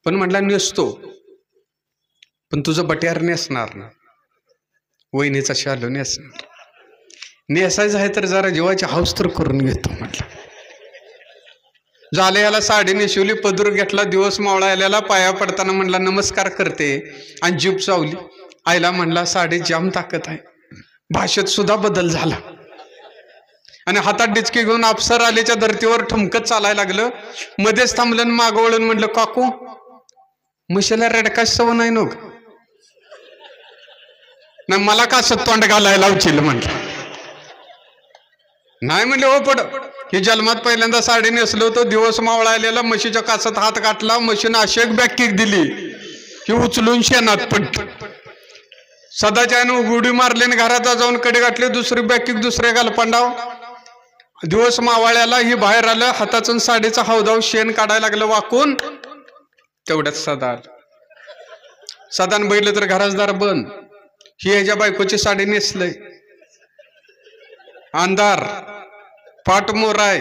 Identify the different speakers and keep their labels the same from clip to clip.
Speaker 1: पण म्हटला नेसतो, पण तुझं बट्यार नेसणार ना, वहिनीचा शालू नेसणार. नेसायचं आहे तर जरा जीवाची हौस तर करून घेतो म्हटलं. झाले, याला साडी नेसवली, पदूर घेतला, दिवस मावळा आल्याला पाया पडताना म्हणला नमस्कार करते आणि जीभ चावली. आईला म्हणला साडी जाम ताकद आहे. भाषेत सुद्धा बदल झाला आणि हातात डिचकी घेऊन अफसर आलेच्या धर्तीवर ठमकत चालायला लागलं. मध्येच थांबलं, मागं वळून म्हणलं काकू म्हशीला रडकाश सव नाही नो ना, मला का असं तोंड घालायला उचल म्हटलं. नाही म्हणले हो पड, ही जन्मात पहिल्यांदा साडी नेसलो होतो, दिवस मावळा आलेला, म्हशीच्या कासात हात गाठला, म्हशीनं अशी एक बॅक दिली की उचलून शेणात पडली. सदाच्यानं उडी मारले, घरात जाऊन कडे गाठले, दुसरी बॅक दुसरे गालपांडाव. दिवस मावाळ्याला ही बाहेर आलं, हाताचं साडीचा हौदाव शेण काढायला लागलं वाकून. तेवढ्यात सदान बैठलं तर घरासदार बंद. ही ह्याच्या बायकोची साडी नेसलंय, अंधार, पाठ मोराय,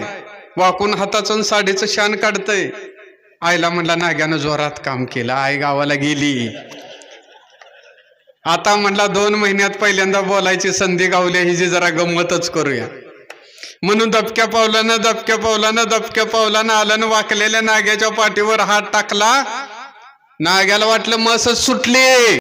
Speaker 1: वाकून हाताचं साडीचं शान काढतय. आईला म्हणला नाग्यानं जोरात काम केलं, आई गावाला गेली. आता म्हणला 2 महिन्यात पहिल्यांदा बोलायची संधी गावली, हिची जरा गंमतच करूया म्हणून दबक्या पावलानं आल्यानं वाकलेल्या नाग्याच्या पाठीवर हात टाकला. नाग्याला वाटलं मसच सुटली.